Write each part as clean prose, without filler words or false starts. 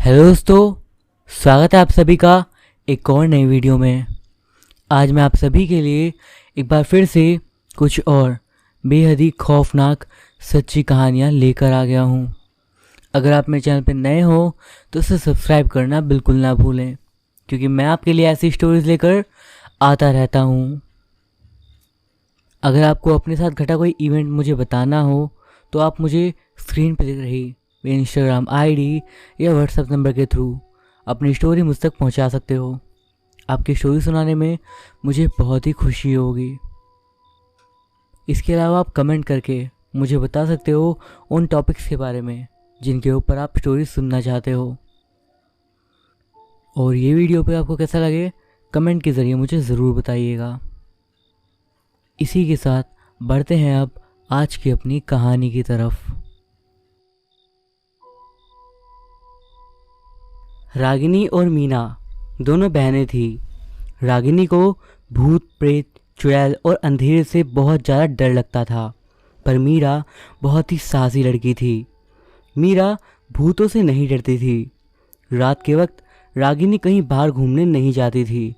Hello दोस्तों, स्वागत है आप सभी का एक और नई वीडियो में। आज मैं आप सभी के लिए एक बार फिर से कुछ और बेहद ही खौफनाक सच्ची कहानियाँ लेकर आ गया हूँ। अगर आप मेरे चैनल पर नए हो तो उसे सब्सक्राइब करना बिल्कुल ना भूलें, क्योंकि मैं आपके लिए ऐसी स्टोरीज लेकर आता रहता हूँ। अगर आपको अपने साथ घटा कोई इवेंट मुझे बताना हो तो आप मुझे स्क्रीन पर दिख रही मेरी इंस्टाग्राम आईडी या व्हाट्सएप नंबर के थ्रू अपनी स्टोरी मुझ तक पहुंचा सकते हो। आपकी स्टोरी सुनाने में मुझे बहुत ही खुशी होगी। इसके अलावा आप कमेंट करके मुझे बता सकते हो उन टॉपिक्स के बारे में जिनके ऊपर आप स्टोरी सुनना चाहते हो। और ये वीडियो पे आपको कैसा लगे कमेंट के ज़रिए मुझे ज़रूर बताइएगा। इसी के साथ बढ़ते हैं अब आज की अपनी कहानी की तरफ। रागिनी और मीना दोनों बहनें थी। रागिनी को भूत प्रेत चुड़ैल और अंधेरे से बहुत ज़्यादा डर लगता था, पर मीरा बहुत ही साहसी लड़की थी। मीरा भूतों से नहीं डरती थी। रात के वक्त रागिनी कहीं बाहर घूमने नहीं जाती थी।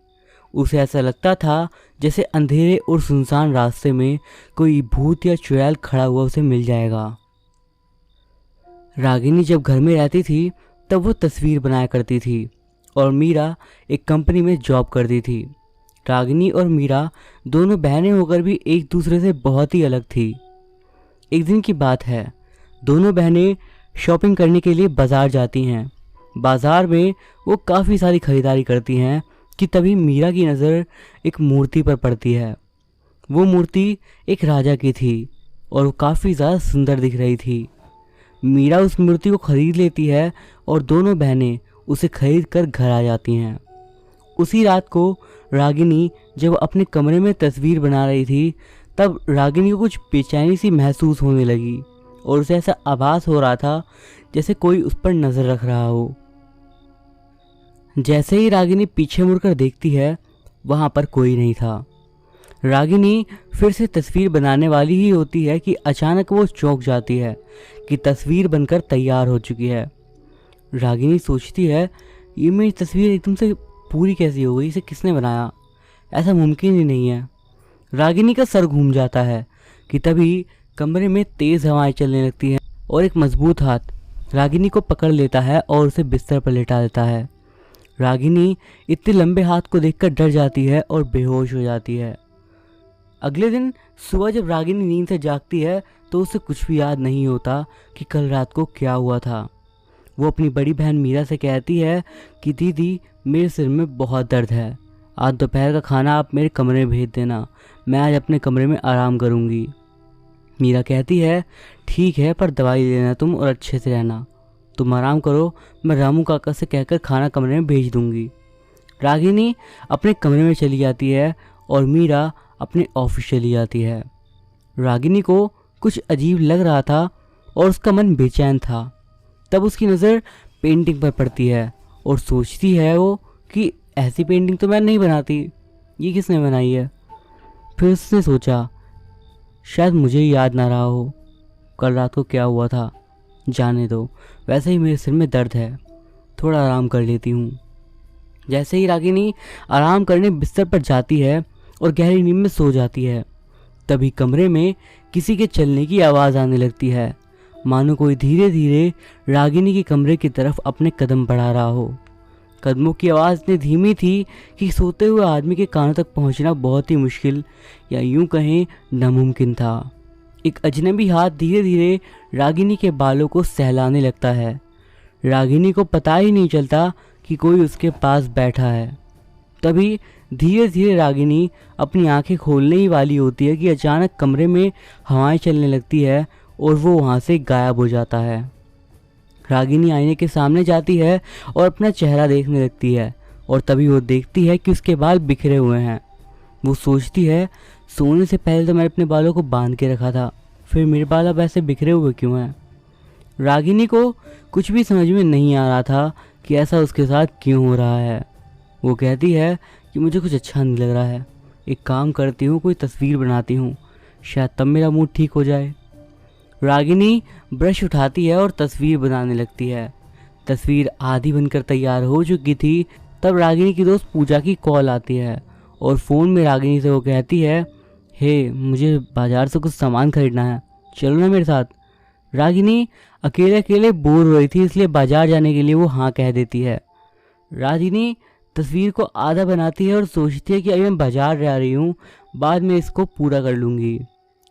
उसे ऐसा लगता था जैसे अंधेरे और सुनसान रास्ते में कोई भूत या चुड़ैल खड़ा हुआ उसे मिल जाएगा। रागिनी जब घर में रहती थी तब वो तस्वीर बनाया करती थी और मीरा एक कंपनी में जॉब करती थी। रागिनी और मीरा दोनों बहनें होकर भी एक दूसरे से बहुत ही अलग थी। एक दिन की बात है, दोनों बहनें शॉपिंग करने के लिए बाज़ार जाती हैं। बाज़ार में वो काफ़ी सारी खरीदारी करती हैं कि तभी मीरा की नज़र एक मूर्ति पर पड़ती है। वो मूर्ति एक राजा की थी और वो काफ़ी ज़्यादा सुंदर दिख रही थी। मीरा उस मूर्ति को खरीद लेती है और दोनों बहनें उसे खरीद कर घर आ जाती हैं। उसी रात को रागिनी जब अपने कमरे में तस्वीर बना रही थी तब रागिनी को कुछ बेचैनी सी महसूस होने लगी और उसे ऐसा आभास हो रहा था जैसे कोई उस पर नज़र रख रहा हो। जैसे ही रागिनी पीछे मुड़कर देखती है वहाँ पर कोई नहीं था। रागिनी फिर से तस्वीर बनाने वाली ही होती है कि अचानक वो चौंक जाती है कि तस्वीर बनकर तैयार हो चुकी है। रागिनी सोचती है ये मेरी तस्वीर एकदम से पूरी कैसी हो गई, इसे किसने बनाया, ऐसा मुमकिन ही नहीं है। रागिनी का सर घूम जाता है कि तभी कमरे में तेज़ हवाएं चलने लगती हैं और एक मजबूत हाथ रागिनी को पकड़ लेता है और उसे बिस्तर पर लेटा देता है। रागिनी इतने लंबे हाथ को देखकर डर जाती है और बेहोश हो जाती है। अगले दिन सुबह जब रागिनी नींद से जागती है तो उसे कुछ भी याद नहीं होता कि कल रात को क्या हुआ था। वो अपनी बड़ी बहन मीरा से कहती है कि दीदी मेरे सिर में बहुत दर्द है, आज दोपहर का खाना आप मेरे कमरे में भेज देना, मैं आज अपने कमरे में आराम करूँगी। मीरा कहती है ठीक है, पर दवाई लेना तुम और अच्छे से रहना, तुम आराम करो, मैं रामू काका से कहकर खाना कमरे में भेज दूँगी। रागिनी अपने कमरे में चली जाती है और मीरा अपने ऑफिस चली जाती है। रागिनी को कुछ अजीब लग रहा था और उसका मन बेचैन था। तब उसकी नज़र पेंटिंग पर पड़ती है और सोचती है वो कि ऐसी पेंटिंग तो मैं नहीं बनाती, ये किसने बनाई है। फिर उसने सोचा शायद मुझे ही याद ना रहा हो कल रात को क्या हुआ था, जाने दो, वैसे ही मेरे सिर में दर्द है, थोड़ा आराम कर लेती हूँ। जैसे ही रागिनी आराम करने बिस्तर पर जाती है और गहरी नींद में सो जाती है तभी कमरे में किसी के चलने की आवाज़ आने लगती है, मानो कोई धीरे धीरे रागिनी के कमरे की तरफ अपने कदम बढ़ा रहा हो। कदमों की आवाज़ इतनी धीमी थी कि सोते हुए आदमी के कानों तक पहुंचना बहुत ही मुश्किल या यूं कहें नामुमकिन था। एक अजनबी हाथ धीरे धीरे रागिनी के बालों को सहलाने लगता है। रागिनी को पता ही नहीं चलता कि कोई उसके पास बैठा है। तभी धीरे धीरे रागिनी अपनी आंखें खोलने ही वाली होती है कि अचानक कमरे में हवाएं चलने लगती है और वो वहाँ से गायब हो जाता है। रागिनी आईने के सामने जाती है और अपना चेहरा देखने लगती है और तभी वो देखती है कि उसके बाल बिखरे हुए हैं। वो सोचती है सोने से पहले तो मैंने अपने बालों को बांध के रखा था, फिर मेरे बाल अब ऐसे बिखरे हुए क्यों हैं। रागिनी को कुछ भी समझ में नहीं आ रहा था कि ऐसा उसके साथ क्यों हो रहा है। वो कहती है कि मुझे कुछ अच्छा नहीं लग रहा है, एक काम करती हूँ, कोई तस्वीर बनाती हूँ, शायद तब मेरा मूड ठीक हो जाए। रागिनी ब्रश उठाती है और तस्वीर बनाने लगती है। तस्वीर आधी बनकर तैयार हो चुकी थी तब रागिनी की दोस्त पूजा की कॉल आती है और फ़ोन में रागिनी से वो कहती है, हे मुझे बाज़ार से कुछ सामान खरीदना है, चलो ना मेरे साथ। रागिनी अकेले अकेले बोर हो रही थी इसलिए बाज़ार जाने के लिए वो हाँ कह देती है। रागिनी तस्वीर को आधा बनाती है और सोचती है कि अभी मैं बाज़ार जा रही हूँ, बाद में इसको पूरा कर लूँगी।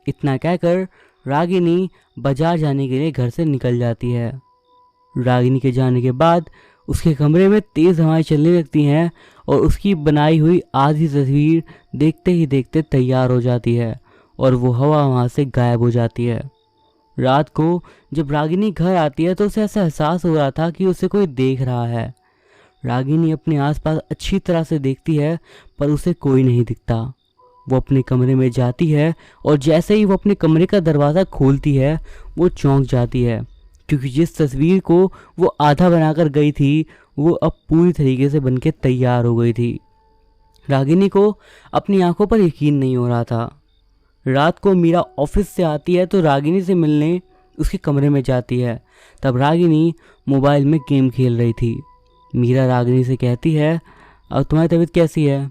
इतना कहकर रागिनी बाज़ार जाने के लिए घर से निकल जाती है। रागिनी के जाने के बाद उसके कमरे में तेज़ हवाएं चलने लगती हैं और उसकी बनाई हुई आधी तस्वीर देखते ही देखते तैयार हो जाती है और वो हवा वहाँ से गायब हो जाती है। रात को जब रागिनी घर आती है तो उसे ऐसा एहसास हो रहा था कि उसे कोई देख रहा है। रागिनी अपने आसपास अच्छी तरह से देखती है पर उसे कोई नहीं दिखता। वो अपने कमरे में जाती है और जैसे ही वो अपने कमरे का दरवाज़ा खोलती है वो चौंक जाती है, क्योंकि जिस तस्वीर को वो आधा बनाकर गई थी वो अब पूरी तरीके से बनके तैयार हो गई थी। रागिनी को अपनी आंखों पर यकीन नहीं हो रहा था। रात को मीरा ऑफिस से आती है तो रागिनी से मिलने उसके कमरे में जाती है। तब रागिनी मोबाइल में गेम खेल रही थी। मीरा रागिनी से कहती है, अब तुम्हारी तबीयत कैसी है?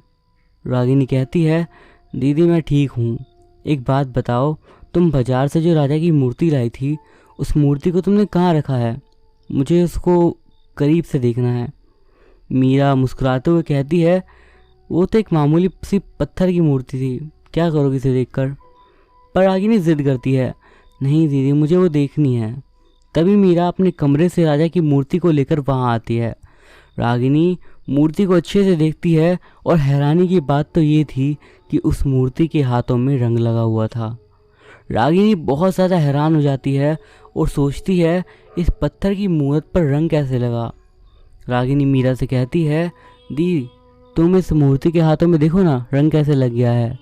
रागिनी कहती है, दीदी मैं ठीक हूँ। एक बात बताओ, तुम बाजार से जो राजा की मूर्ति लाई थी उस मूर्ति को तुमने कहाँ रखा है? मुझे उसको करीब से देखना है। मीरा मुस्कुराते हुए कहती है, वो तो एक मामूली सी पत्थर की मूर्ति थी, क्या करोगी इसे देखकर? पर रागिनी जिद करती है, नहीं दीदी मुझे वो देखनी है। तभी मीरा अपने कमरे से राजा की मूर्ति को लेकर वहाँ आती है। रागिनी मूर्ति को अच्छे से देखती है और हैरानी की बात तो ये थी कि उस मूर्ति के हाथों में रंग लगा हुआ था। रागिनी बहुत ज़्यादा हैरान हो जाती है और सोचती है इस पत्थर की मूर्त पर रंग कैसे लगा। रागिनी मीरा से कहती है, दी तुम इस मूर्ति के हाथों में देखो ना रंग कैसे लग गया है।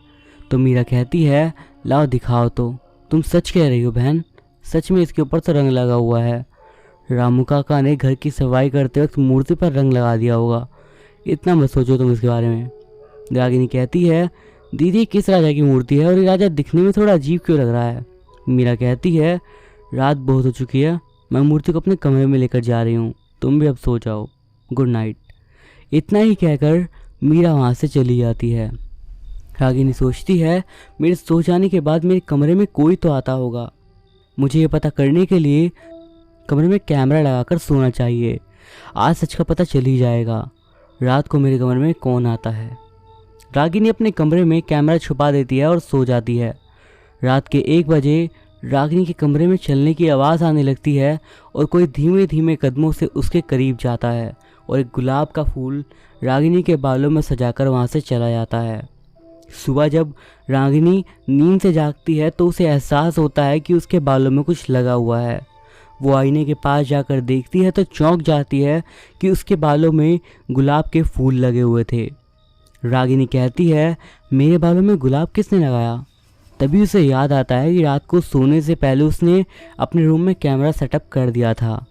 तो मीरा कहती है, लाओ दिखाओ तो। तुम सच कह रही हो बहन, सच में इसके ऊपर तो रंग लगा हुआ है। रामू काका ने घर की सफाई करते वक्त मूर्ति पर रंग लगा दिया होगा, इतना मत सोचो तुम इसके बारे में। रागिनी कहती है, दीदी किस राजा की मूर्ति है और ये राजा दिखने में थोड़ा अजीब क्यों लग रहा है? मीरा कहती है, रात बहुत हो चुकी है, मैं मूर्ति को अपने कमरे में लेकर जा रही हूँ, तुम भी अब सो जाओ, गुड नाइट। इतना ही कहकर मीरा वहाँ से चली जाती है। रागिनी सोचती है, मेरे सो जाने के बाद मेरे कमरे में कोई तो आता होगा, मुझे ये पता करने के लिए कमरे में कैमरा लगाकर सोना चाहिए। आज सच का पता चल ही जाएगा, रात को मेरे कमरे में कौन आता है। रागिनी अपने कमरे में कैमरा छुपा देती है और सो जाती है। रात के 1 बजे रागिनी के कमरे में चलने की आवाज़ आने लगती है और कोई धीमे धीमे कदमों से उसके करीब जाता है और एक गुलाब का फूल रागिनी के बालों में सजाकर वहाँ से चला जाता है। सुबह जब रागिनी नींद से जागती है तो उसे एहसास होता है कि उसके बालों में कुछ लगा हुआ है। वो आईने के पास जाकर देखती है तो चौंक जाती है कि उसके बालों में गुलाब के फूल लगे हुए थे। रागिनी कहती है, मेरे बालों में गुलाब किसने लगाया? तभी उसे याद आता है कि रात को सोने से पहले उसने अपने रूम में कैमरा सेटअप कर दिया था।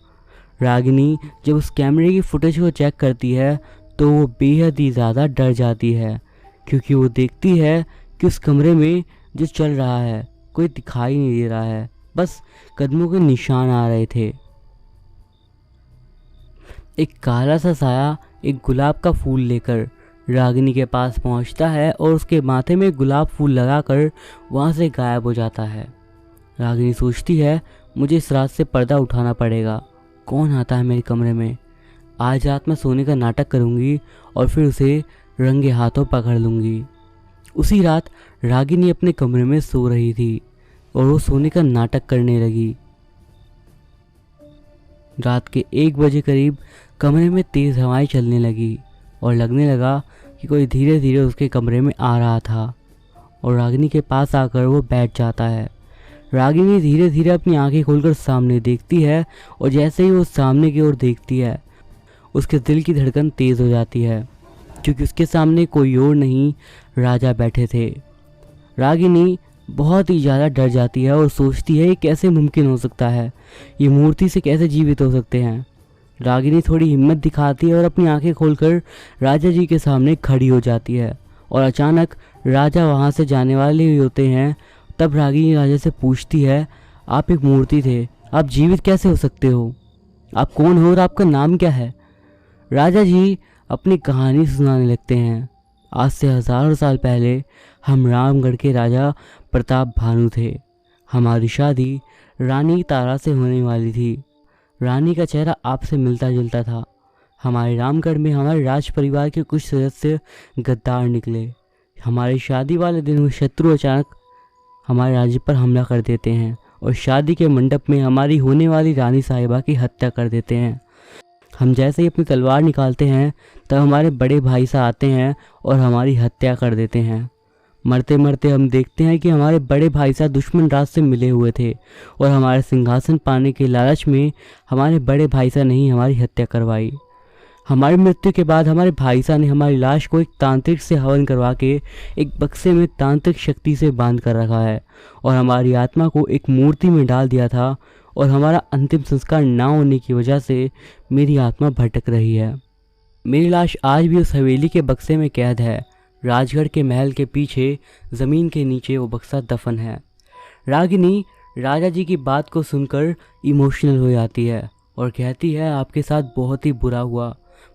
रागिनी जब उस कैमरे की फुटेज को चेक करती है तो वो बेहद ही ज़्यादा डर जाती है, क्योंकि वो देखती है कि उस कमरे में जो चल रहा है कोई दिखाई नहीं दे रहा है, बस कदमों के निशान आ रहे थे। एक काला सा साया एक गुलाब का फूल लेकर रागिनी के पास पहुंचता है और उसके माथे में गुलाब फूल लगाकर वहां से गायब हो जाता है। रागिनी सोचती है, मुझे इस रात से पर्दा उठाना पड़ेगा, कौन आता है मेरे कमरे में? आज रात मैं सोने का नाटक करूंगी और फिर उसे रंगे हाथों पकड़ लूंगी। उसी रात रागिनी अपने कमरे में सो रही थी और वो सोने का नाटक करने लगी। रात के 1 बजे करीब कमरे में तेज़ हवाएं चलने लगी और लगने लगा कि कोई धीरे धीरे उसके कमरे में आ रहा था और रागिनी के पास आकर वो बैठ जाता है। रागिनी धीरे धीरे अपनी आंखें खोलकर सामने देखती है और जैसे ही वो सामने की ओर देखती है उसके दिल की धड़कन तेज़ हो जाती है, क्योंकि उसके सामने कोई और नहीं राजा बैठे थे। रागिनी बहुत ही ज़्यादा डर जाती है और सोचती है ये कैसे मुमकिन हो सकता है, ये मूर्ति से कैसे जीवित हो सकते हैं। रागिनी थोड़ी हिम्मत दिखाती है और अपनी आंखें खोलकर राजा जी के सामने खड़ी हो जाती है और अचानक राजा वहां से जाने वाले ही होते हैं। तब रागिनी राजा से पूछती है, आप एक मूर्ति थे, आप जीवित कैसे हो सकते हो? आप कौन हो और आपका नाम क्या है? राजा जी अपनी कहानी सुनाने लगते हैं। आज से हज़ारों साल पहले हम रामगढ़ के राजा प्रताप भानु थे। हमारी शादी रानी तारा से होने वाली थी। रानी का चेहरा आपसे मिलता जुलता था। हमारे रामगढ़ में हमारे राज परिवार के कुछ सदस्य गद्दार निकले। हमारी शादी वाले दिन वो शत्रु अचानक हमारे राज्य पर हमला कर देते हैं और शादी के मंडप में हमारी होने वाली रानी साहिबा की हत्या कर देते हैं। हम जैसे ही अपनी तलवार निकालते हैं तब हमारे बड़े भाई साहब आते हैं और हमारी हत्या कर देते हैं। मरते मरते हम देखते हैं कि हमारे बड़े भाई साहब दुश्मन राज से मिले हुए थे और हमारे सिंहासन पाने के लालच में हमारे बड़े भाई साहब ने ही हमारी हत्या करवाई। हमारी मृत्यु के बाद हमारे भाई साहब ने हमारी लाश को एक तांत्रिक से हवन करवा के एक बक्से में तांत्रिक शक्ति से बांध कर रखा है और हमारी आत्मा को एक मूर्ति में डाल दिया था और हमारा अंतिम संस्कार ना होने की वजह से मेरी आत्मा भटक रही है। मेरी लाश आज भी उस हवेली के बक्से में कैद है। राजगढ़ के महल के पीछे ज़मीन के नीचे वो बक्सा दफन है। रागिनी राजा जी की बात को सुनकर इमोशनल हो जाती है और कहती है, आपके साथ बहुत ही बुरा हुआ,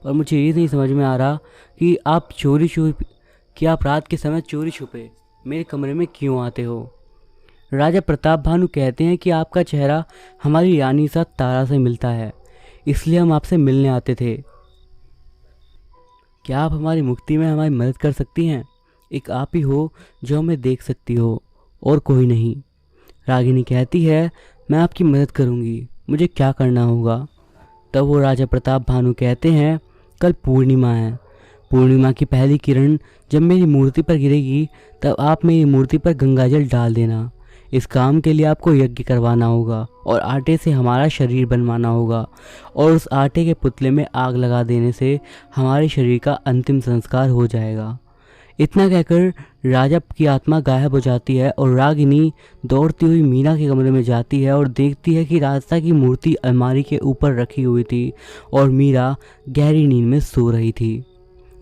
पर मुझे ये नहीं समझ में आ रहा कि आप रात के समय चोरी छुपे मेरे कमरे में क्यों आते हो। राजा प्रताप भानु कहते हैं कि आपका चेहरा हमारी रानी साथ तारा से मिलता है, इसलिए हम आपसे मिलने आते थे। क्या आप हमारी मुक्ति में हमारी मदद कर सकती हैं? एक आप ही हो जो हमें देख सकती हो और कोई नहीं। रागिनी कहती है, मैं आपकी मदद करूंगी, मुझे क्या करना होगा? तब वो राजा प्रताप भानु कहते हैं, कल पूर्णिमा है। पूर्णिमा की पहली किरण जब मेरी मूर्ति पर गिरेगी तब आप मेरी मूर्ति पर गंगाजल डाल देना। इस काम के लिए आपको यज्ञ करवाना होगा और आटे से हमारा शरीर बनवाना होगा और उस आटे के पुतले में आग लगा देने से हमारे शरीर का अंतिम संस्कार हो जाएगा। इतना कहकर राजा की आत्मा गायब हो जाती है और रागिनी दौड़ती हुई मीरा के कमरे में जाती है और देखती है कि राजा की मूर्ति अलमारी के ऊपर रखी हुई थी और मीरा गहरी नींद में सो रही थी।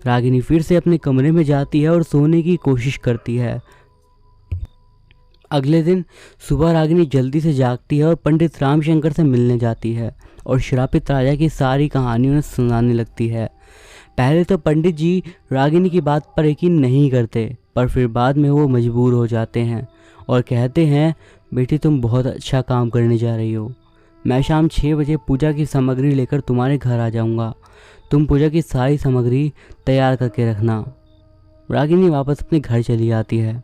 रागिनी फिर से अपने कमरे में जाती है और सोने की कोशिश करती है। अगले दिन सुबह रागिनी जल्दी से जागती है और पंडित रामशंकर से मिलने जाती है और श्रापित राजा की सारी कहानी उन्हें सुनाने लगती है। पहले तो पंडित जी रागिनी की बात पर यकीन नहीं करते, पर फिर बाद में वो मजबूर हो जाते हैं और कहते हैं, बेटी तुम बहुत अच्छा काम करने जा रही हो। मैं शाम 6 बजे पूजा की सामग्री लेकर तुम्हारे घर आ जाऊंगा। तुम पूजा की सारी सामग्री तैयार करके रखना। रागिनी वापस अपने घर चली आती है।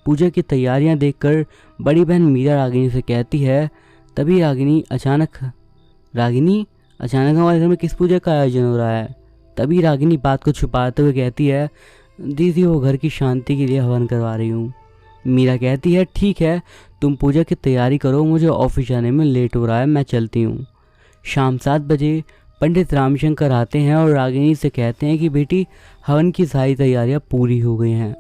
पूजा की तैयारियां देखकर बड़ी बहन मीरा रागिनी से कहती है, तभी रागिनी अचानक हमारे घर में किस पूजा का आयोजन हो रहा है? तभी रागिनी बात को छुपाते हुए कहती है, दीदी वो घर की शांति के लिए हवन करवा रही हूँ। मीरा कहती है, ठीक है तुम पूजा की तैयारी करो, मुझे ऑफिस जाने में लेट हो रहा है, मैं चलती हूँ। शाम 7 बजे पंडित रामशंकर आते हैं और रागिनी से कहते हैं कि बेटी हवन की सारी तैयारियाँ पूरी हो गई हैं।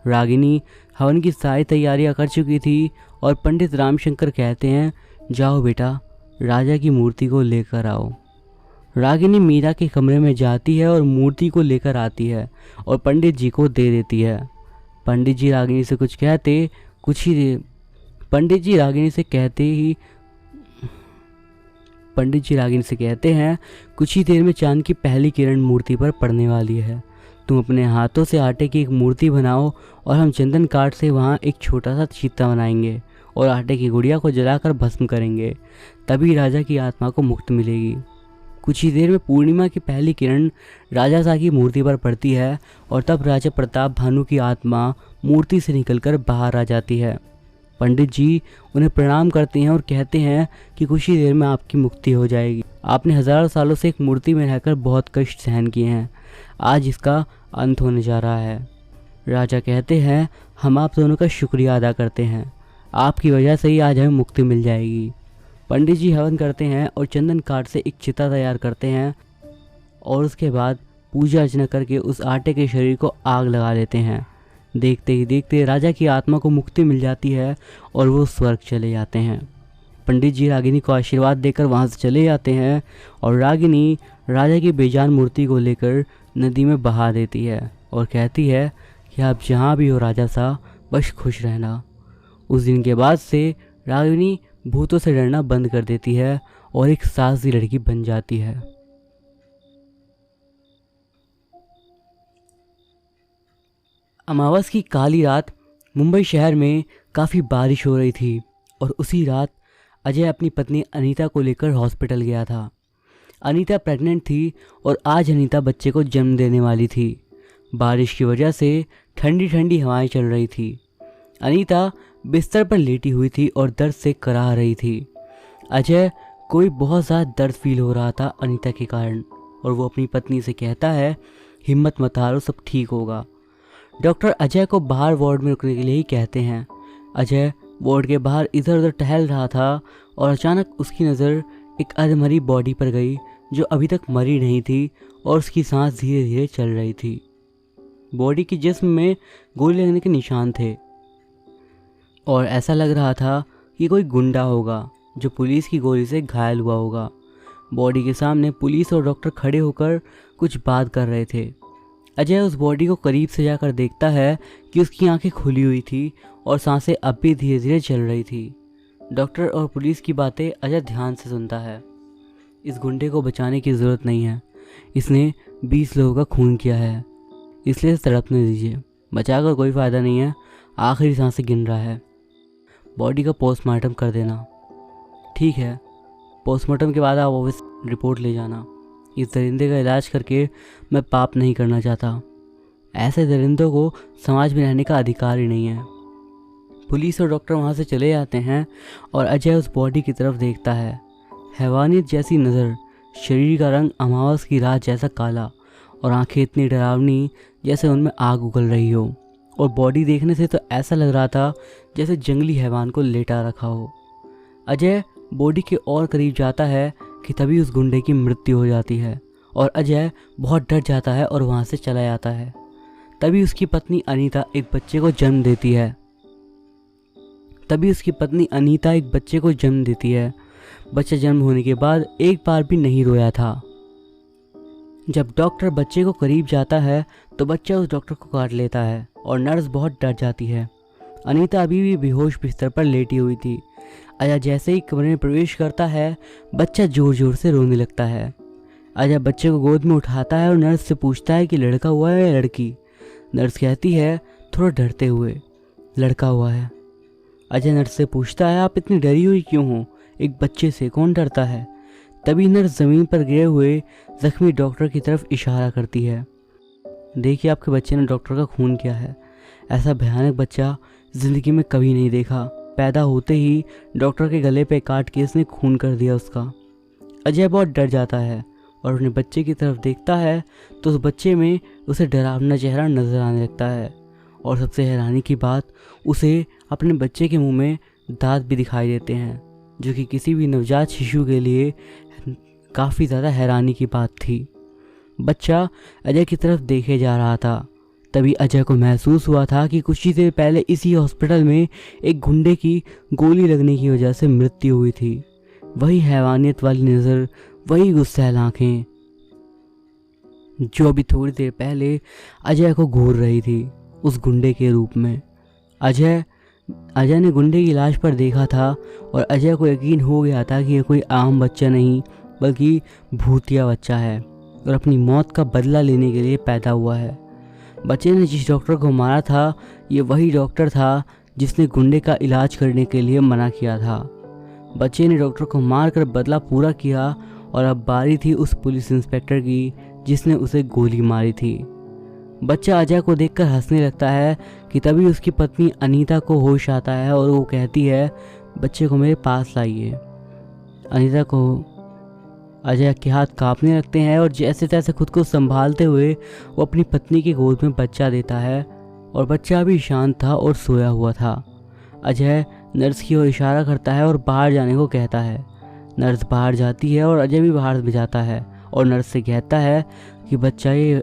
रागिनी हवन की सारी तैयारियां कर चुकी थी और पंडित रामशंकर कहते हैं, जाओ बेटा राजा की मूर्ति को लेकर आओ। रागिनी मीरा के कमरे में जाती है और मूर्ति को लेकर आती है और पंडित जी को दे देती है। पंडित जी रागिनी से कहते हैं, कुछ ही देर में चांद की पहली किरण मूर्ति पर पड़ने वाली है। तुम अपने हाथों से आटे की एक मूर्ति बनाओ और हम चंदन काठ से वहाँ एक छोटा सा चित्ता बनाएंगे और आटे की गुड़िया को जलाकर भस्म करेंगे, तभी राजा की आत्मा को मुक्ति मिलेगी। कुछ ही देर में पूर्णिमा की पहली किरण राजा साहब की मूर्ति पर पड़ती है और तब राजा प्रताप भानु की आत्मा मूर्ति से निकलकर बाहर आ जाती है। पंडित जी उन्हें प्रणाम करते हैं और कहते हैं कि कुछ ही देर में आपकी मुक्ति हो जाएगी। आपने हज़ारों सालों से एक मूर्ति में रहकर बहुत कष्ट सहन किए हैं, आज इसका अंत होने जा रहा है। राजा कहते हैं, हम आप दोनों का शुक्रिया अदा करते हैं, आपकी वजह से ही आज हमें मुक्ति मिल जाएगी। पंडित जी हवन करते हैं और चंदन काठ से एक चिता तैयार करते हैं और उसके बाद पूजा अर्चना करके उस आटे के शरीर को आग लगा देते हैं। देखते ही देखते राजा की आत्मा को मुक्ति मिल जाती है और वो स्वर्ग चले जाते हैं। पंडित जी रागिनी को आशीर्वाद देकर वहाँ से चले जाते हैं और रागिनी राजा की बेजान मूर्ति को लेकर नदी में बहा देती है और कहती है कि आप जहाँ भी हो राजा साहब, बस खुश रहना। उस दिन के बाद से रागिनी भूतों से डरना बंद कर देती है और एक साहसी लड़की बन जाती है। अमावस की काली रात मुंबई शहर में काफ़ी बारिश हो रही थी और उसी रात अजय अपनी पत्नी अनीता को लेकर हॉस्पिटल गया था। अनीता प्रेग्नेंट थी और आज अनीता बच्चे को जन्म देने वाली थी। बारिश की वजह से ठंडी ठंडी हवाएं चल रही थी। अनीता बिस्तर पर लेटी हुई थी और दर्द से कराह रही थी। अजय कोई बहुत ज़्यादा दर्द फील हो रहा था अनीता के कारण और वो अपनी पत्नी से कहता है, हिम्मत मत हारो, सब ठीक होगा। डॉक्टर अजय को बाहर वार्ड में रुकने के लिए ही कहते हैं। अजय वार्ड के बाहर इधर उधर टहल रहा था और अचानक उसकी नज़र एक अधमरी बॉडी पर गई जो अभी तक मरी नहीं थी और उसकी सांस धीरे धीरे चल रही थी। बॉडी के जिस्म में गोली लगने के निशान थे और ऐसा लग रहा था कि कोई गुंडा होगा जो पुलिस की गोली से घायल हुआ होगा। बॉडी के सामने पुलिस और डॉक्टर खड़े होकर कुछ बात कर रहे थे। अजय उस बॉडी को करीब से जाकर देखता है कि उसकी आंखें खुली हुई थी और सांसें अब भी धीरे धीरे चल रही थी। डॉक्टर और पुलिस की बातें अजय ध्यान से सुनता है। इस गुंडे को बचाने की ज़रूरत नहीं है, इसने 20 लोगों का खून किया है, इसलिए तड़पने दीजिए, बचाकर कोई फ़ायदा नहीं है, आखिरी सांसें गिन रहा है। बॉडी का पोस्टमार्टम कर देना। ठीक है, पोस्टमार्टम के बाद आप ऑफिस रिपोर्ट ले जाना। इस दरिंदे का इलाज करके मैं पाप नहीं करना चाहता। ऐसे दरिंदों को समाज में रहने का अधिकार ही नहीं है। पुलिस और डॉक्टर वहाँ से चले जाते हैं और अजय उस बॉडी की तरफ देखता है। हैवानियत जैसी नज़र, शरीर का रंग अमावस की रात जैसा काला और आंखें इतनी डरावनी जैसे उनमें आग उगल रही हो। और बॉडी देखने से तो ऐसा लग रहा था जैसे जंगली हैवान को लेटा रखा हो। अजय बॉडी के और करीब जाता है कि तभी उस गुंडे की मृत्यु हो जाती है और अजय बहुत डर जाता है और वहाँ से चला जाता है। तभी उसकी पत्नी अनीता एक बच्चे को जन्म देती है। बच्चा जन्म होने के बाद एक बार भी नहीं रोया था। जब डॉक्टर बच्चे को करीब जाता है तो बच्चा उस डॉक्टर को काट लेता है और नर्स बहुत डर जाती है। अनीता अभी भी बेहोश बिस्तर पर लेटी हुई थी। अजय जैसे ही कमरे में प्रवेश करता है, बच्चा जोर जोर से रोने लगता है। अजय बच्चे को गोद में उठाता है और नर्स से पूछता है कि लड़का हुआ है या लड़की। नर्स कहती है थोड़ा डरते हुए, लड़का हुआ है। अजय नर्स से पूछता है, आप इतनी डरी हुई क्यों हो, एक बच्चे से कौन डरता है। तभी नर्स ज़मीन पर गिरे हुए जख्मी डॉक्टर की तरफ इशारा करती है। देखिए, आपके बच्चे ने डॉक्टर का खून किया है। ऐसा भयानक बच्चा ज़िंदगी में कभी नहीं देखा। पैदा होते ही डॉक्टर के गले पे काट के इसने खून कर दिया उसका। अजय बहुत डर जाता है और अपने बच्चे की तरफ देखता है तो उस बच्चे में उसे डरावना चेहरा नज़र आने लगता है और सबसे हैरानी की बात, उसे अपने बच्चे के मुंह में दांत भी दिखाई देते हैं, जो कि किसी भी नवजात शिशु के लिए काफ़ी ज़्यादा हैरानी की बात थी। बच्चा अजय की तरफ देखे जा रहा था। तभी अजय को महसूस हुआ था कि कुछ ही देर पहले इसी हॉस्पिटल में एक गुंडे की गोली लगने की वजह से मृत्यु हुई थी। वही हैवानियत वाली नज़र, वही गुस्सैल आंखें जो अभी थोड़ी देर पहले अजय को घूर रही थी उस गुंडे के रूप में। अजय ने गुंडे की लाश पर देखा था और अजय को यकीन हो गया था कि यह कोई आम बच्चा नहीं बल्कि भूतिया बच्चा है और अपनी मौत का बदला लेने के लिए पैदा हुआ है। बच्चे ने जिस डॉक्टर को मारा था, ये वही डॉक्टर था जिसने गुंडे का इलाज करने के लिए मना किया था। बच्चे ने डॉक्टर को मारकर बदला पूरा किया और अब बारी थी उस पुलिस इंस्पेक्टर की जिसने उसे गोली मारी थी। बच्चा अजय को देखकर हंसने लगता है कि तभी उसकी पत्नी अनीता को होश आता है और वो कहती है, बच्चे को मेरे पास लाइए। अनीता को अजय के हाथ कांपने लगते हैं और जैसे तैसे खुद को संभालते हुए वो अपनी पत्नी की गोद में बच्चा देता है और बच्चा भी शांत था और सोया हुआ था। अजय नर्स की ओर इशारा करता है और बाहर जाने को कहता है। नर्स बाहर जाती है और अजय भी बाहर में जाता है और नर्स से कहता है कि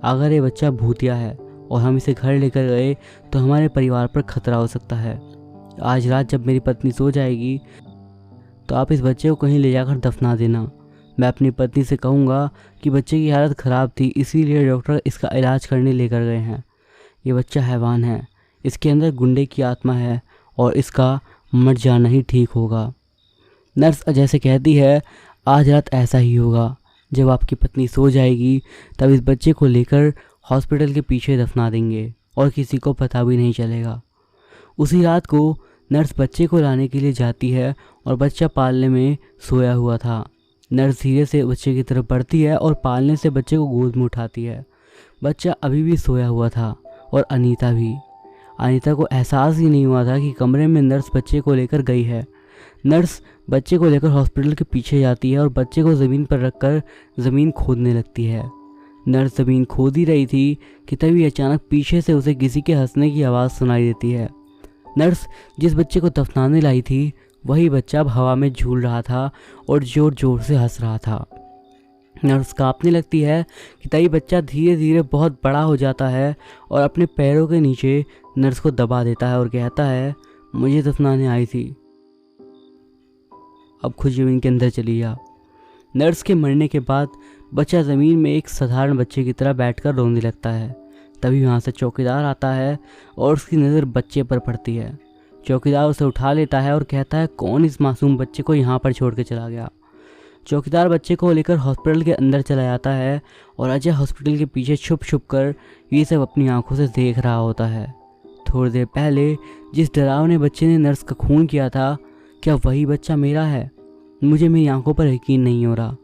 अगर ये बच्चा भूतिया है और हम इसे घर लेकर गए तो हमारे परिवार पर खतरा हो सकता है। आज रात जब मेरी पत्नी सो जाएगी तो आप इस बच्चे को कहीं ले जाकर दफना देना। मैं अपनी पत्नी से कहूँगा कि बच्चे की हालत ख़राब थी, इसीलिए डॉक्टर इसका इलाज करने लेकर गए हैं। ये बच्चा हैवान है, इसके अंदर गुंडे की आत्मा है और इसका मर जाना ही ठीक होगा। नर्स अजय से कहती है, आज रात ऐसा ही होगा, जब आपकी पत्नी सो जाएगी तब इस बच्चे को लेकर हॉस्पिटल के पीछे दफना देंगे और किसी को पता भी नहीं चलेगा। उसी रात को नर्स बच्चे को लाने के लिए जाती है और बच्चा पालने में सोया हुआ था। नर्स धीरे से बच्चे की तरफ बढ़ती है और पालने से बच्चे को गोद में उठाती है। बच्चा अभी भी सोया हुआ था और अनीता भी। अनीता को एहसास ही नहीं हुआ था कि कमरे में नर्स बच्चे को लेकर गई है। नर्स बच्चे को लेकर हॉस्पिटल के पीछे जाती है और बच्चे को ज़मीन पर रखकर ज़मीन खोदने लगती है। नर्स ज़मीन खोद ही रही थी कि तभी अचानक पीछे से उसे किसी के हंसने की आवाज़ सुनाई देती है। नर्स जिस बच्चे को दफनाने लाई थी वही बच्चा अब हवा में झूल रहा था और ज़ोर ज़ोर से हंस रहा था। नर्स काँपने लगती है कि तभी बच्चा धीरे धीरे बहुत बड़ा हो जाता है और अपने पैरों के नीचे नर्स को दबा देता है और कहता है, मुझे दफनाने आई थी, अब खुद ज़मीन के अंदर चली जा। नर्स के मरने के बाद बच्चा ज़मीन में एक साधारण बच्चे की तरह बैठकर रोने लगता है। तभी वहाँ से चौकीदार आता है और उसकी नज़र बच्चे पर पड़ती है। चौकीदार उसे उठा लेता है और कहता है, कौन इस मासूम बच्चे को यहाँ पर छोड़ के चला गया। चौकीदार बच्चे को लेकर हॉस्पिटल के अंदर चला जाता है और अजय हॉस्पिटल के पीछे छुप छुप कर ये सब अपनी आंखों से देख रहा होता है। थोड़ी देर पहले जिस डरावने बच्चे ने नर्स का खून किया था, क्या वही बच्चा मेरा है? मुझे मेरी आंखों पर यकीन नहीं हो रहा।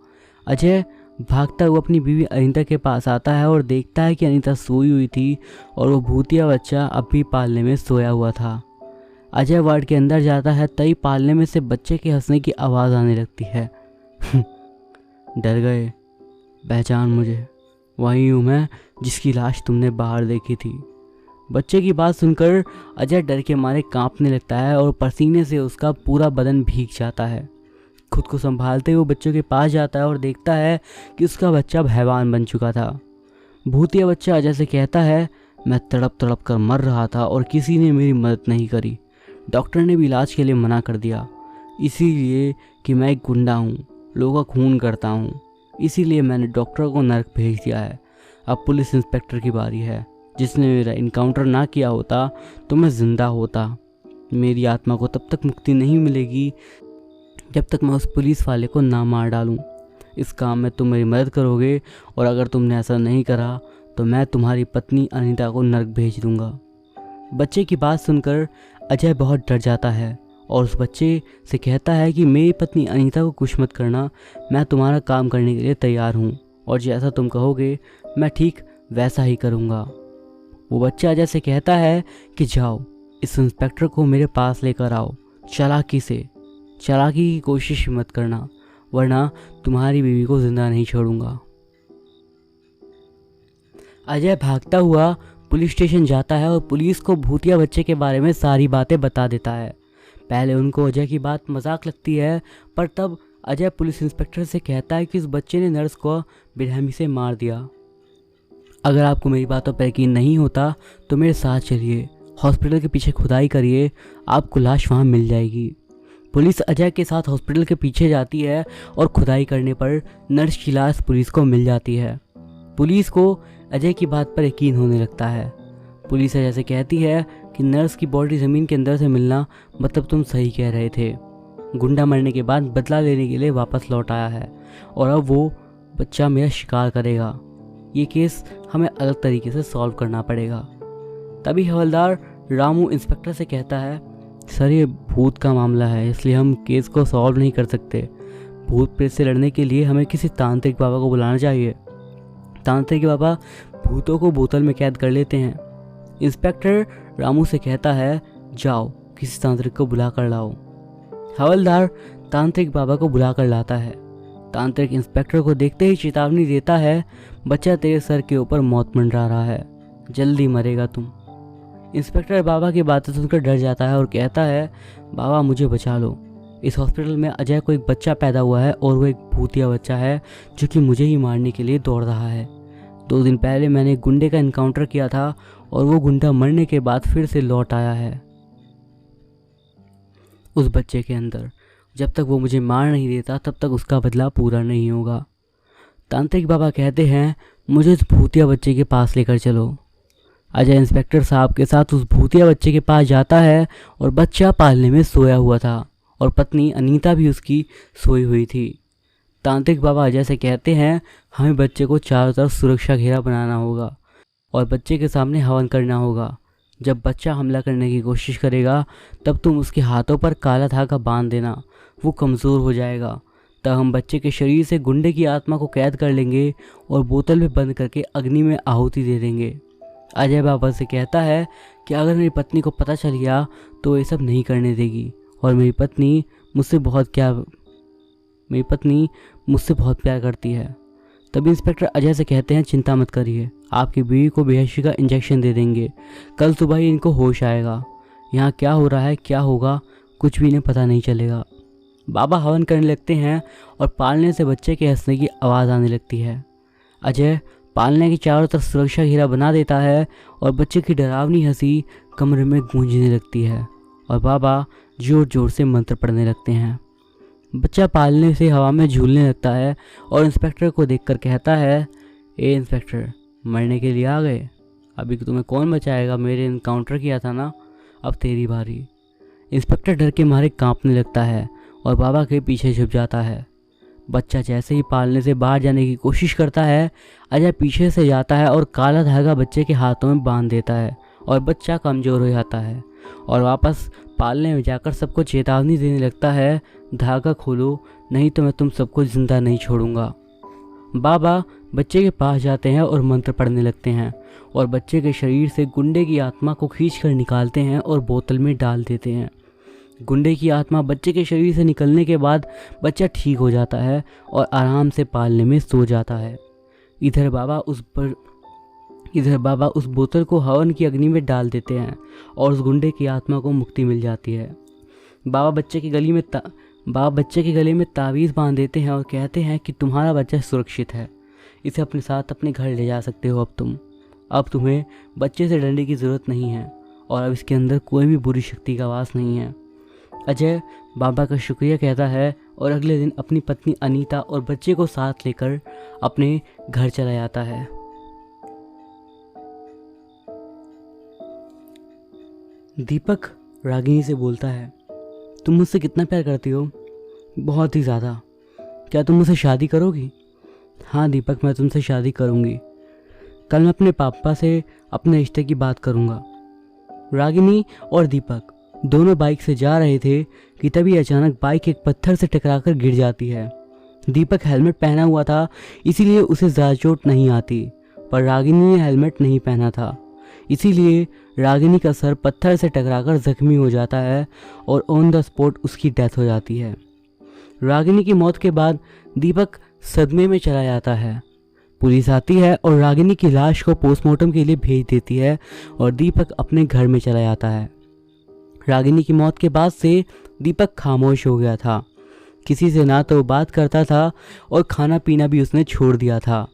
अजय भागता हुआ अपनी बीवी अनीता के पास आता है और देखता है कि अनीता सोई हुई थी और वो भूतिया बच्चा अब भी पालने में सोया हुआ था। अजय वार्ड के अंदर जाता है, तभी पालने में से बच्चे के हंसने की आवाज़ आने लगती है। डर गए? पहचान मुझे, वही हूँ मैं जिसकी लाश तुमने बाहर देखी थी। बच्चे की बात सुनकर अजय डर के मारे कांपने लगता है और पसीने से उसका पूरा बदन भीग जाता है। खुद को संभालते हुए बच्चों के पास जाता है और देखता है कि उसका बच्चा अब हैवान बन चुका था। भूतिया बच्चा अजय से कहता है, मैं तड़प तड़प कर मर रहा था और किसी ने मेरी मदद नहीं करी। डॉक्टर ने भी इलाज के लिए मना कर दिया, इसीलिए कि मैं एक गुंडा हूँ, लोगों का खून करता हूँ, इसीलिए मैंने डॉक्टर को नर्क भेज दिया है। अब पुलिस इंस्पेक्टर की बारी है। जिसने मेरा इनकाउंटर ना किया होता तो मैं ज़िंदा होता। मेरी आत्मा को तब तक मुक्ति नहीं मिलेगी जब तक मैं उस पुलिस वाले को ना मार डालूं। इस काम में तुम मेरी मदद करोगे और अगर तुमने ऐसा नहीं करा तो मैं तुम्हारी पत्नी अनीता को नर्क भेज दूंगा। बच्चे की बात सुनकर अजय बहुत डर जाता है और उस बच्चे से कहता है कि मेरी पत्नी अनीता को कुछ मत करना, मैं तुम्हारा काम करने के लिए तैयार हूँ और जैसा तुम कहोगे मैं ठीक वैसा ही करूँगा। वो बच्चा अजय से कहता है कि जाओ इस इंस्पेक्टर को मेरे पास लेकर आओ, चालाकी की कोशिश मत करना वरना तुम्हारी बीवी को जिंदा नहीं छोड़ूंगा। अजय भागता हुआ पुलिस स्टेशन जाता है और पुलिस को भूतिया बच्चे के बारे में सारी बातें बता देता है। पहले उनको अजय की बात मजाक लगती है, पर तब अजय पुलिस इंस्पेक्टर से कहता है कि इस बच्चे ने नर्स को बेरहमी से मार दिया। अगर आपको मेरी बातों पर यकीन नहीं होता तो मेरे साथ चलिए, हॉस्पिटल के पीछे खुदाई करिए, आपको लाश वहाँ मिल जाएगी। पुलिस अजय के साथ हॉस्पिटल के पीछे जाती है और खुदाई करने पर नर्स की लाश पुलिस को मिल जाती है। पुलिस को अजय की बात पर यकीन होने लगता है। पुलिस अजय से कहती है कि नर्स की बॉडी ज़मीन के अंदर से मिलना मतलब तुम सही कह रहे थे। गुंडा मरने के बाद बदला लेने के लिए वापस लौट आया है और अब वो बच्चा मेरा शिकार करेगा। ये केस हमें अलग तरीके से सॉल्व करना पड़ेगा। तभी हवलदार रामू इंस्पेक्टर से कहता है, सर ये भूत का मामला है इसलिए हम केस को सॉल्व नहीं कर सकते। भूत प्रेत से लड़ने के लिए हमें किसी तांत्रिक बाबा को बुलाना चाहिए। तांत्रिक बाबा भूतों को बोतल में कैद कर लेते हैं। इंस्पेक्टर रामू से कहता है, जाओ किसी तांत्रिक को बुला कर लाओ। हवलदार तांत्रिक बाबा को बुला कर लाता है। तांत्रिक इंस्पेक्टर को देखते ही चेतावनी देता है, बच्चा तेरे सर के ऊपर मौत मंडरा रहा है, जल्दी मरेगा तुम। इंस्पेक्टर बाबा की बातें सुनकर डर जाता है और कहता है, बाबा मुझे बचा लो। इस हॉस्पिटल में अजय को एक बच्चा पैदा हुआ है और वो एक भूतिया बच्चा है जो कि मुझे ही मारने के लिए दौड़ रहा है। 2 दिन पहले मैंने एक गुंडे का इनकाउंटर किया था और वो गुंडा मरने के बाद फिर से लौट आया है उस बच्चे के अंदर। जब तक वो मुझे मार नहीं देता तब तक उसका बदला पूरा नहीं होगा। तांत्रिक बाबा कहते हैं, मुझे उस भूतिया बच्चे के पास लेकर चलो। अजय इंस्पेक्टर साहब के साथ उस भूतिया बच्चे के पास जाता है और बच्चा पालने में सोया हुआ था और पत्नी अनीता भी उसकी सोई हुई थी। तांत्रिक बाबा अजय से कहते हैं, हमें बच्चे को चारों तरफ सुरक्षा घेरा बनाना होगा और बच्चे के सामने हवन करना होगा। जब बच्चा हमला करने की कोशिश करेगा तब तुम उसके हाथों पर काला धागा बांध देना, वो कमज़ोर हो जाएगा। तब हम बच्चे के शरीर से गुंडे की आत्मा को कैद कर लेंगे और बोतल में बंद करके अग्नि में आहुति दे देंगे। अजय बाबा से कहता है कि अगर मेरी पत्नी को पता चल गया तो ये सब नहीं करने देगी और मेरी पत्नी मुझसे बहुत प्यार करती है। तभी इंस्पेक्टर अजय से कहते हैं, चिंता मत करिए, आपकी बीवी को बेहोशी का इंजेक्शन दे देंगे, कल सुबह ही इनको होश आएगा। यहाँ क्या हो रहा है, क्या होगा, कुछ भी इन्हें पता नहीं चलेगा। बाबा हवन करने लगते हैं और पालने से बच्चे के हंसने की आवाज़ आने लगती है। अजय पालने के चारों तरफ सुरक्षा घेरा बना देता है और बच्चे की डरावनी हंसी कमरे में गूंजने लगती है और बाबा जोर जोर से मंत्र पढ़ने लगते हैं। बच्चा पालने से हवा में झूलने लगता है और इंस्पेक्टर को देखकर कहता है, ए इंस्पेक्टर, मरने के लिए आ गए? अभी तुम्हें कौन बचाएगा, मेरे इनकाउंटर किया था ना, अब तेरी बारी। इंस्पेक्टर डर के मारे कांपने लगता है और बाबा के पीछे छुप जाता है। बच्चा जैसे ही पालने से बाहर जाने की कोशिश करता है, अजय पीछे से जाता है और काला धागा बच्चे के हाथों में बांध देता है और बच्चा कमज़ोर हो जाता है और वापस पालने में जाकर सबको चेतावनी देने लगता है, धागा खोलो नहीं तो मैं तुम सबको ज़िंदा नहीं छोड़ूंगा। बाबा बच्चे के पास जाते हैं और मंत्र पढ़ने लगते हैं और बच्चे के शरीर से गुंडे की आत्मा को खींचकर निकालते हैं और बोतल में डाल देते हैं। गुंडे की आत्मा बच्चे के शरीर से निकलने के बाद बच्चा ठीक हो जाता है और आराम से पालने में सो जाता है। इधर बाबा उस बोतल को हवन की अग्नि में डाल देते हैं और उस गुंडे की आत्मा को मुक्ति मिल जाती है। बाबा बच्चे के गले में तावीज़ बांध देते हैं और कहते हैं कि तुम्हारा बच्चा सुरक्षित है, इसे अपने साथ अपने घर ले जा सकते हो। अब तुम्हें बच्चे से डरने की ज़रूरत नहीं है और अब इसके अंदर कोई भी बुरी शक्ति का वास नहीं है। अजय बाबा का शुक्रिया कहता है और अगले दिन अपनी पत्नी अनीता और बच्चे को साथ लेकर अपने घर चला जाता है। दीपक रागिनी से बोलता है, तुम मुझसे कितना प्यार करती हो? बहुत ही ज़्यादा। क्या तुम मुझसे शादी करोगी? हाँ दीपक, मैं तुमसे शादी करूँगी। कल मैं अपने पापा से अपने रिश्ते की बात करूँगा। रागिनी और दीपक दोनों बाइक से जा रहे थे कि तभी अचानक बाइक एक पत्थर से टकराकर गिर जाती है। दीपक हेलमेट पहना हुआ था, इसीलिए उसे ज़्यादा चोट नहीं आती, पर रागिनी ने हेलमेट नहीं पहना था, इसीलिए रागिनी का सर पत्थर से टकराकर जख्मी हो जाता है और ऑन द स्पॉट उसकी डेथ हो जाती है। रागिनी की मौत के बाद दीपक सदमे में चला जाता है। पुलिस आती है और रागिनी की लाश को पोस्टमार्टम के लिए भेज देती है और दीपक अपने घर में चला जाता है। रागिनी की मौत के बाद से दीपक खामोश हो गया था, किसी से ना तो बात करता था और खाना पीना भी उसने छोड़ दिया था।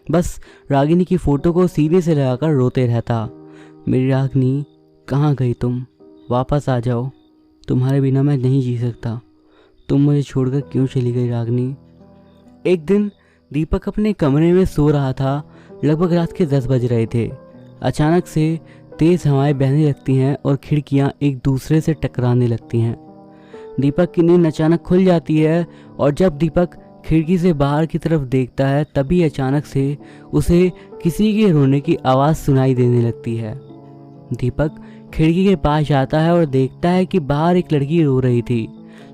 बस रागिनी की फ़ोटो को सीने से लगाकर रोते रहता, मेरी रागिनी कहाँ गई तुम? वापस आ जाओ, तुम्हारे बिना मैं नहीं जी सकता, तुम मुझे छोड़कर क्यों चली गई रागिनी? एक दिन दीपक अपने कमरे में सो रहा था, लगभग रात के 10 बज रहे थे। अचानक से तेज़ हवाएं बहने लगती हैं और खिड़कियां एक दूसरे से टकराने लगती हैं। दीपक की नींद अचानक खुल जाती है और जब दीपक खिड़की से बाहर की तरफ देखता है तभी अचानक से उसे किसी के रोने की आवाज़ सुनाई देने लगती है। दीपक खिड़की के पास जाता है और देखता है कि बाहर एक लड़की रो रही थी।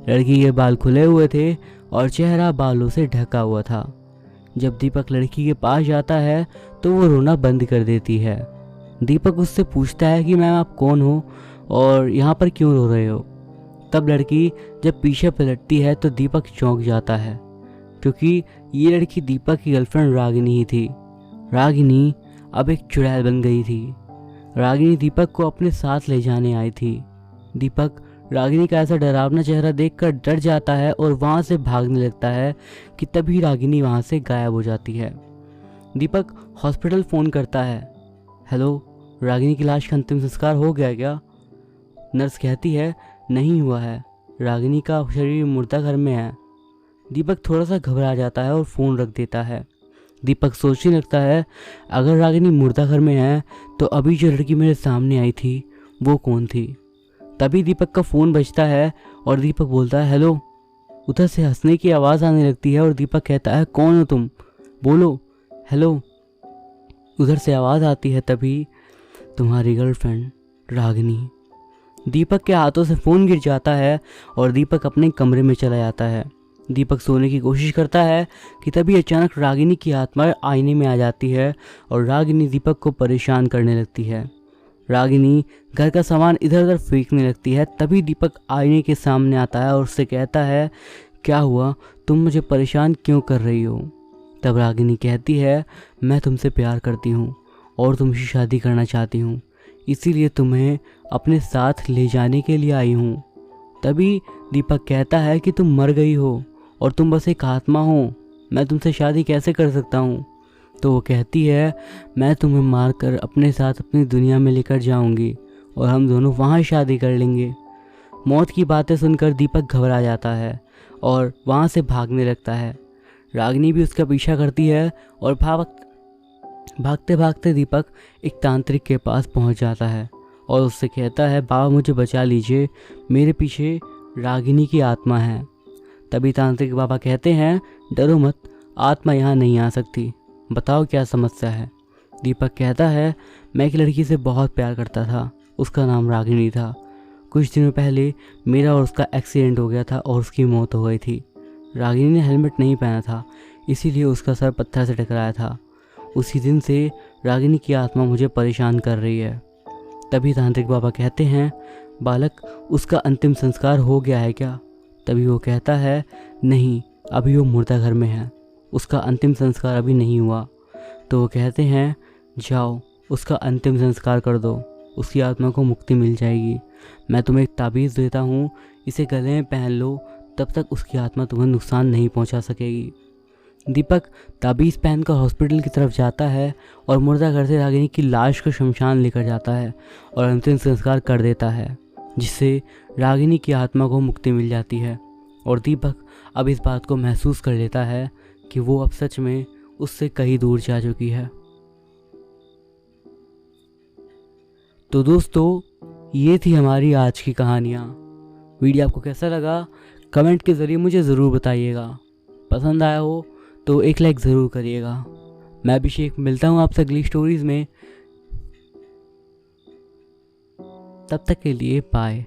लड़की के बाल खुले हुए थे और चेहरा बालों से ढका हुआ था। जब दीपक लड़की के पास जाता है तो वो रोना बंद कर देती है। दीपक उससे पूछता है कि मैम आप कौन हो और यहाँ पर क्यों रो रहे हो? तब लड़की जब पीछे पलटती है तो दीपक चौंक जाता है, क्योंकि ये लड़की दीपक की गर्लफ्रेंड रागिनी ही थी। रागिनी अब एक चुड़ैल बन गई थी। रागिनी दीपक को अपने साथ ले जाने आई थी। दीपक रागिनी का ऐसा डरावना चेहरा देखकर डर जाता है और वहाँ से भागने लगता है कि तभी रागिनी वहाँ से गायब हो जाती है। दीपक हॉस्पिटल फ़ोन करता है, हेलो, रागिनी की लाश का अंतिम संस्कार हो गया क्या? नर्स कहती है नहीं हुआ है, रागिनी का शरीर मुर्दा घर में है। दीपक थोड़ा सा घबरा जाता है और फ़ोन रख देता है। दीपक सोचने लगता है अगर रागिनी मुर्दा घर में है तो अभी जो लड़की मेरे सामने आई थी वो कौन थी? तभी दीपक का फ़ोन बजता है और दीपक बोलता है हेलो। उधर से हंसने की आवाज़ आने लगती है और दीपक कहता है कौन हो तुम, बोलो हेलो। उधर से आवाज़ आती है तभी तुम्हारी गर्लफ्रेंड रागिनी। दीपक के हाथों से फ़ोन गिर जाता है और दीपक अपने कमरे में चला जाता है। दीपक सोने की कोशिश करता है कि तभी अचानक रागिनी की आत्मा आईने में आ जाती है और रागिनी दीपक को परेशान करने लगती है। रागिनी घर का सामान इधर उधर फेंकने लगती है। तभी दीपक आईने के सामने आता है और उससे कहता है क्या हुआ, तुम मुझे परेशान क्यों कर रही हो। तब रागिनी कहती है मैं तुमसे प्यार करती हूँ और तुमसे शादी करना चाहती हूँ, इसीलिए तुम्हें अपने साथ ले जाने के लिए आई हूँ। तभी दीपक कहता है कि तुम मर गई हो और तुम बस एक आत्मा हो, मैं तुमसे शादी कैसे कर सकता हूँ। तो वो कहती है मैं तुम्हें मारकर अपने साथ अपनी दुनिया में लेकर जाऊंगी और हम दोनों वहाँ शादी कर लेंगे। मौत की बातें सुनकर दीपक घबरा जाता है और वहाँ से भागने लगता है। रागिनी भी उसका पीछा करती है और भागते भागते दीपक एक तांत्रिक के पास पहुँच जाता है और उससे कहता है बाबा मुझे बचा लीजिए, मेरे पीछे रागिनी की आत्मा है। तभी तांत्रिक बाबा कहते हैं डरो मत, आत्मा यहाँ नहीं आ सकती, बताओ क्या समस्या है। दीपक कहता है मैं एक लड़की से बहुत प्यार करता था, उसका नाम रागिनी था। कुछ दिनों पहले मेरा और उसका एक्सीडेंट हो गया था और उसकी मौत हो गई थी। रागिनी ने हेलमेट नहीं पहना था, इसीलिए उसका सर पत्थर से टकराया था। उसी दिन से रागिनी की आत्मा मुझे परेशान कर रही है। तभी तांत्रिक बाबा कहते हैं बालक उसका अंतिम संस्कार हो गया है क्या। तभी वो कहता है नहीं, अभी वो मुर्दा घर में है, उसका अंतिम संस्कार अभी नहीं हुआ। तो वो कहते हैं जाओ उसका अंतिम संस्कार कर दो, उसकी आत्मा को मुक्ति मिल जाएगी। मैं तुम्हें एक ताबीज़ देता हूँ, इसे गले में पहन लो, तब तक उसकी आत्मा तुम्हें नुकसान नहीं पहुँचा सकेगी। दीपक ताबीज़ पहनकर हॉस्पिटल की तरफ जाता है और मुर्दा घर से रागिनी की लाश को शमशान लेकर जाता है और अंतिम संस्कार कर देता है, जिससे रागिनी की आत्मा को मुक्ति मिल जाती है। और दीपक अब इस बात को महसूस कर लेता है कि वो अब सच में उससे कहीं दूर जा चुकी है। तो दोस्तों ये थी हमारी आज की कहानियाँ। वीडियो आपको कैसा लगा कमेंट के ज़रिए मुझे ज़रूर बताइएगा। पसंद आया हो तो एक लाइक ज़रूर करिएगा। मैं अभिषेक मिलता हूँ आपसे अगली स्टोरीज़ में, तब तक के लिए बाय।